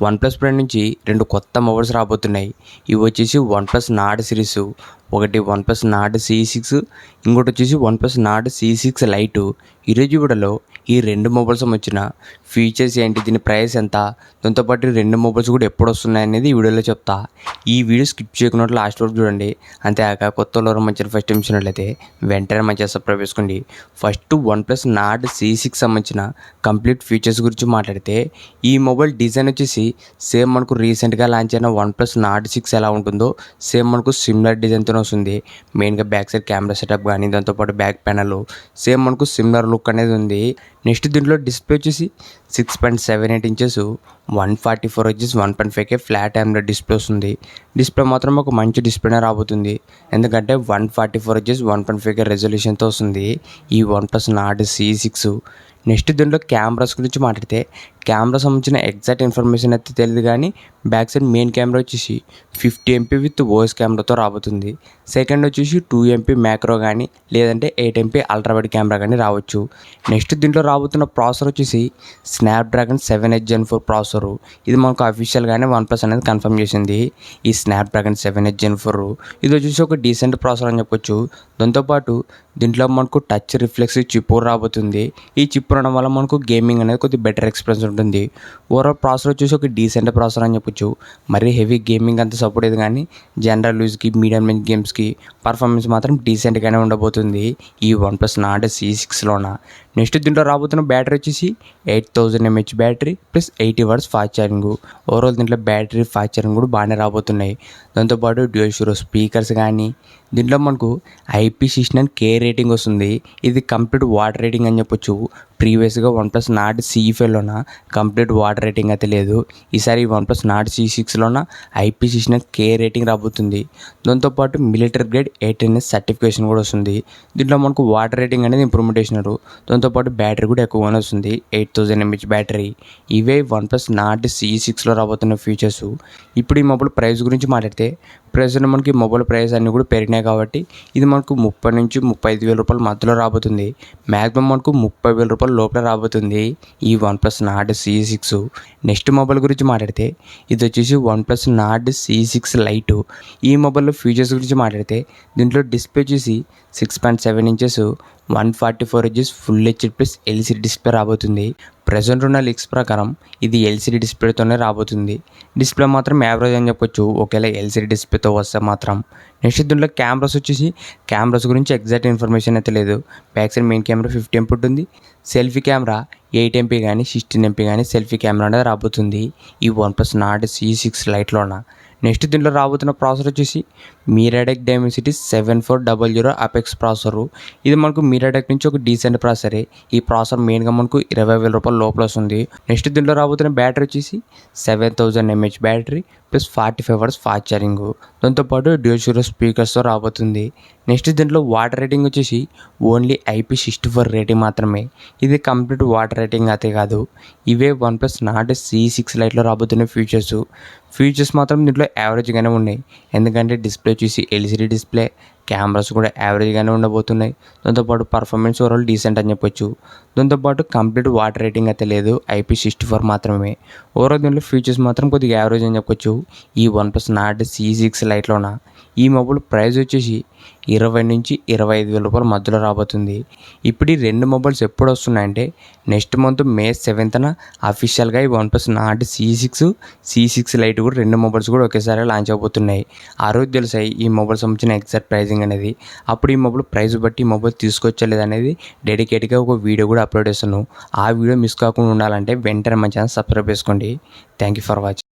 OnePlus brand నుంచి 2 కొత్త mobiles రాబోతున్నాయి. ఇవి వచ్చేసి వన్‌ప్లస్ నార్డ్ సిరీస్. ఒకటి వన్‌ప్లస్ నార్డ్ సి6, ఇంకోటి వచ్చేసి వన్‌ప్లస్ నార్డ్ సి6 లైట్. ఈరోజు వీడియోలో ఈ 2 మొబైల్స్ సంబంధించిన ఫీచర్స్ ఏంటి, దీని ప్రైస్ ఎంత, దాంతోపాటు 2 మొబైల్స్ కూడా ఎప్పుడు వస్తున్నాయి అనేది ఈ వీడియోలో చెప్తా. ఈ వీడియో స్కిప్ చేయకుండా లాస్ట్ వరకు చూడండి. అంతేకాక కొత్త వాళ్ళు మంచిగా ఫస్ట్ టైం చూసినట్లయితే వెంటనే మంచిగా సబ్స్క్రైబ్ చేసుకోండి. ఫస్ట్ వన్‌ప్లస్ నార్డ్ సి6 సంబంధించిన కంప్లీట్ ఫీచర్స్ గురించి మాట్లాడితే, ఈ మొబైల్ డిజైన్ వచ్చేసి సేమ్ మనకు రీసెంట్గా లాంచ్ అయిన వన్‌ప్లస్ నార్డ్ 6 ఎలా ఉంటుందో సేమ్ మనకు సిమిలర్ డిజైన్తో వస్తుంది. మెయిన్గా బ్యాక్ సైడ్ కెమెరా సెటప్ కానీ, దాంతోపాటు బ్యాక్ ప్యానల్ సేమ్ మనకు సిమిలర్ లుక్ అనేది ఉంది. నెక్స్ట్ దీంట్లో డిస్ప్లే వచ్చేసి 6.78 inches 144 Hz 1.5K flat AMOLED display వస్తుంది. డిస్ప్లే మాత్రం ఒక మంచి డిస్ప్లేనే రాబోతుంది, ఎందుకంటే 144 హెచ్ఎస్ 1.5K రెజల్యూషన్తో వస్తుంది ఈ వన్‌ప్లస్ నార్డ్ సి6. నెక్స్ట్ దీంట్లో కెమెరాస్ గురించి మాట్లాడితే, కెమెరా సంబంధించిన ఎగ్జాక్ట్ ఇన్ఫర్మేషన్ అయితే తెలియదు, కానీ బ్యాక్ సైడ్ మెయిన్ కెమెరా వచ్చేసి 50 MP విత్ ఓఎస్ కెమెరాతో రాబోతుంది. సెకండ్ వచ్చేసి 2 MP మ్యాక్రో కానీ, లేదంటే 8 MP అల్ట్రా వైడ్ కెమెరా కానీ రావచ్చు. నెక్స్ట్ దీంట్లో రాబోతున్న ప్రాసెసర్ వచ్చేసి స్నాప్డ్రాగన్ 7H Gen 4 ప్రాసెసర్. ఇది మనకు అఫీషియల్గానే వన్‌ప్లస్ అనేది కన్ఫర్మ్ చేసింది. ఈ స్నాప్డ్రాగన్ 7H Gen 4 ఇది వచ్చేసి ఒక డీసెంట్ ప్రాసెసర్ అని చెప్పొచ్చు. దాంతోపాటు దీంట్లో మనకు టచ్ రిఫ్లెక్స్ చిప్ రాబోతుంది. ఈ చిప్ ఉండడం వల్ల మనకు గేమింగ్ అనేది కొద్దిగా బెటర్ ఎక్స్పీరియన్స్ ఉంటుంది. ఓవరాల్ ప్రాసెసర్ వచ్చేసి ఒక డీసెంట్ ప్రాసెసర్ అని చెప్పొచ్చు. మరీ హెవీ గేమింగ్ అంతా సపోర్ట్ అయ్యేది, కానీ జనరల్ యూజ్కి, మీడియం రేంజ్ గేమ్స్కి పర్ఫార్మెన్స్ మాత్రం డీసెంట్గానే ఉండబోతుంది ఈ వన్‌ప్లస్ నార్డ్ సి6లోన. నెక్స్ట్ దీంట్లో రాబోతున్న బ్యాటరీ వచ్చేసి 8000 mAh battery plus 80 watts fast charging. Overall దీంట్లో బ్యాటరీ ఫాస్ట్ ఛార్జింగ్ కూడా బాగానే రాబోతున్నాయి. దాంతోపాటు డ్యూయల్ షూరో స్పీకర్స్ కానీ, దీంట్లో మనకు IP69K రేటింగ్ వస్తుంది. ఇది కంప్లీట్ వాటర్ రేటింగ్ అని చెప్పొచ్చు. ప్రీవియస్గా వన్‌ప్లస్ నార్డ్ సి5లోన కంప్లీట్ వాటర్ రేటింగ్ అయితే లేదు. ఈసారి వన్‌ప్లస్ నార్డ్ సి6లోన IP69K రేటింగ్ రాబోతుంది. దాంతోపాటు మిలిటరీ గ్రేడ్ 18S సర్టిఫికేషన్ కూడా వస్తుంది. దీంట్లో మనకు వాటర్ రేటింగ్ అనేది ఇంప్రూవ్మెంట్ చేసినారు. దాంతోపాటు బ్యాటరీ కూడా ఎక్కువగానే వస్తుంది, 8000 mAh బ్యాటరీ. ఇవే వన్‌ప్లస్ నార్డ్ సి6లో రాబోతున్న ఫీచర్స్. ఇప్పుడు ఈ మొబైల్ ప్రైస్ గురించి మాట్లాడితే, ప్రెజెంట్ మనకి మొబైల్ ప్రైస్ అన్నీ కూడా పెరిగినాయి కాబట్టి ఇది మనకు 30,000 నుంచి 35,000 రూపాయల మధ్యలో రాబోతుంది. మ్యాక్సిమం మనకు 30,000 రూపాయల లోపల రాబోతుంది ఈ వన్‌ప్లస్ నార్డ్ సి6. నెక్స్ట్ మొబైల్ గురించి మాట్లాడితే, ఇది వచ్చేసి వన్‌ప్లస్ నార్డ్ సి6 లైట్. ఈ మొబైల్లో ఫీచర్స్ గురించి మాట్లాడితే, దీంట్లో డిస్ప్లే వచ్చేసి 6.7 inches 144 Hz full HD plus LCD display రాబోతుంది. ప్రజెంట్ ఉన్న లీక్స్ ప్రకారం ఇది LCD డిస్ప్లేతోనే రాబోతుంది. డిస్ప్లే మాత్రం యావరేజ్ అని చెప్పొచ్చు, ఒకవేళ LCD డిస్ప్లేతో వస్తే మాత్రం. నెక్స్ట్ దీంట్లో కెమెరాస్ వచ్చేసి, కెమెరాస్ గురించి ఎగ్జాక్ట్ ఇన్ఫర్మేషన్ అయితే లేదు. Back side main camera 50 MP ఉంటుంది. సెల్ఫీ కెమెరా 8 MP కానీ 16 MP కానీ సెల్ఫీ కెమెరా అనేది రాబోతుంది ఈ వన్‌ప్లస్ నార్డ్ సి6 లైట్లోన. నెక్స్ట్ దీంట్లో రాబోతున్న ప్రాసెసర్ వచ్చేసి మీడియాటెక్ డైమెన్సిటీ 7400 అపెక్స్ ప్రాసెసర్. ఇది మనకు మీడియాటెక్ నుంచి ఒక డీసెంట్ ప్రాసెసరే. ఈ ప్రాసెసర్ మెయిన్గా మనకు 20,000 రూపాయల లోపల వస్తుంది. నెక్స్ట్ దీంట్లో రాబోతున్న బ్యాటరీ వచ్చేసి 7000 mAh battery plus 45 watts fast charging. దాంతోపాటు డ్యూయల్ షూరో స్పీకర్స్తో రాబోతుంది. నెక్స్ట్ దీంట్లో వాటర్ రేటింగ్ వచ్చేసి ఓన్లీ IP64 రేటింగ్ మాత్రమే. ఇది కంప్లీట్ వాటర్ రేటింగ్ అయితే కాదు. ఇవే వన్‌ప్లస్ నార్డ్ సి6 లైట్లో రాబోతున్న ఫీచర్స్ మాత్రం దీంట్లో యావరేజ్గానే ఉన్నాయి, ఎందుకంటే డిస్ప్లే వచ్చేసి LCD డిస్ప్లే, కెమెరాస్ కూడా యావరేజ్గానే ఉండబోతున్నాయి. దాంతోపాటు పర్ఫార్మెన్స్ ఓవరాల్ డీసెంట్ అని చెప్పొచ్చు. దాంతోపాటు కంప్లీట్ వాటర్ రేటింగ్ అయితే లేదు, IP64 మాత్రమే. ఓవరాల్ దీంట్లో ఫీచర్స్ మాత్రం కొద్దిగా యావరేజ్ అని చెప్పొచ్చు ఈ వన్‌ప్లస్ నార్డ్ సి6 లైట్లోన. ఈ మొబైల్ ప్రైస్ వచ్చేసి 20,000 నుంచి 25,000 రూపాయల మధ్యలో రాబోతుంది. ఇప్పుడు ఈ 2 మొబైల్స్ ఎప్పుడు వస్తున్నాయంటే, నెక్స్ట్ మంత్ May 7th అఫీషియల్గా ఈ వన్‌ప్లస్ నార్డ్ సి6 లైట్ కూడా 2 మొబైల్స్ కూడా ఒకేసారి లాంచ్ అవబోతున్నాయి. ఆ రోజు తెలుసాయి ఈ మొబైల్ సంబంధించిన ఎగ్జాక్ట్ ప్రైజింగ్ అనేది. అప్పుడు ఈ మొబైల్ ప్రైస్ బట్టి ఈ మొబైల్ తీసుకొచ్చలేదు అనేది డెడికేట్గా ఒక వీడియో కూడా అప్లోడ్ చేస్తాను. ఆ వీడియో మిస్ కాకుండా ఉండాలంటే వెంటనే మన ఛానల్ సబ్స్క్రైబ్ చేసుకోండి. Thank you for watching.